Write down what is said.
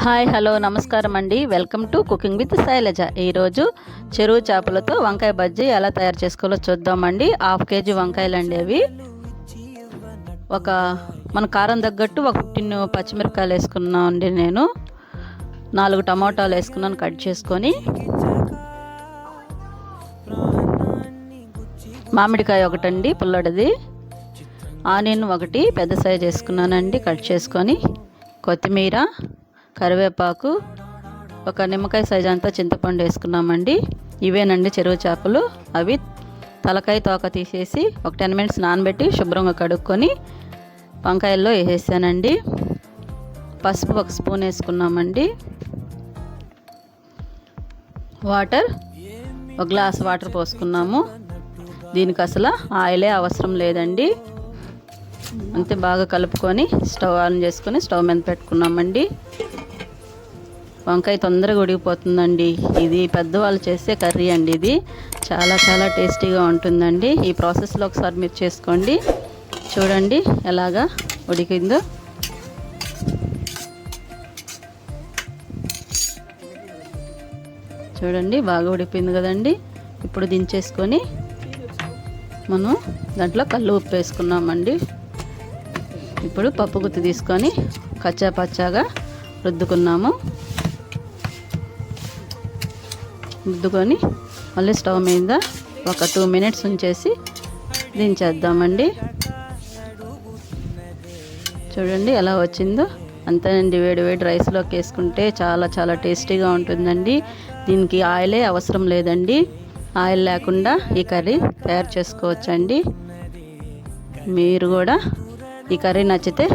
Hi hello నమస్కారం అండి. Welcome to cooking with Shailaja. ఈరోజు చెరువు చేపలతో వంకాయ బజ్జీ ఎలా తయారు చేసుకోవాలో చూద్దామండి. 1/2 kg వంకాయలు అండి. అవి మన కారం తగ్గట్టు 15 పచ్చిమిరపకాయలు వేసుకున్నాను అండి. నేను 4 టమాటాలు వేసుకున్నాను కట్ చేసుకొని. మామిడికాయ ఒకటండి పుల్లడిది. ఆనియన్ ఒకటి పెద్ద సైజ్ వేసుకున్నానండి కట్ చేసుకొని. కొత్తిమీర, కరివేపాకు, ఒక నిమ్మకాయ సైజ్ అంతా చింతపండు వేసుకున్నామండి. ఇవేనండి చెరువు చేపలు. అవి తలకాయ తోక తీసేసి ఒక 10 minutes నానబెట్టి శుభ్రంగా కడుక్కొని వంకాయల్లో వేసేసానండి. పసుపు 1 స్పూన్ వేసుకున్నామండి. వాటర్ 1 గ్లాస్ వాటర్ పోసుకున్నాము. దీనికి అసలు ఆయిలే అవసరం లేదండి. అంతే బాగా కలుపుకొని స్టవ్ ఆన్ చేసుకొని స్టవ్ మీద పెట్టుకున్నామండి. వంకాయ తొందరగా ఉడికిపోతుందండి. ఇది పెద్దవాళ్ళు చేసే కర్రీ అండి. ఇది చాలా చాలా టేస్టీగా ఉంటుందండి. ఈ ప్రాసెస్లో ఒకసారి మీరు చేసుకోండి. చూడండి ఎలాగా ఉడికిందో. చూడండి బాగా ఉడికిపోయింది కదండి. ఇప్పుడు దించేసుకొని మనం దాంట్లో కల్లు ఉప్పు వేసుకున్నామండి. ఇప్పుడు పప్పు గుత్తి తీసుకొని కచ్చా పచ్చాగా రుద్దుకున్నాము. రుద్దుకొని మళ్ళీ స్టవ్ మీద ఒక 2 minutes ఉంచేసి దించేద్దామండి. చూడండి ఎలా వచ్చిందో. అంతేనండి. వేడి వేడి రైస్లోకి వేసుకుంటే చాలా చాలా టేస్టీగా ఉంటుందండి. దీనికి ఆయిలే అవసరం లేదండి. ఆయిల్ లేకుండా ఈ కర్రీ తయారు చేసుకోవచ్చండి. మీరు కూడా ఈ కర్రీ నచ్చితే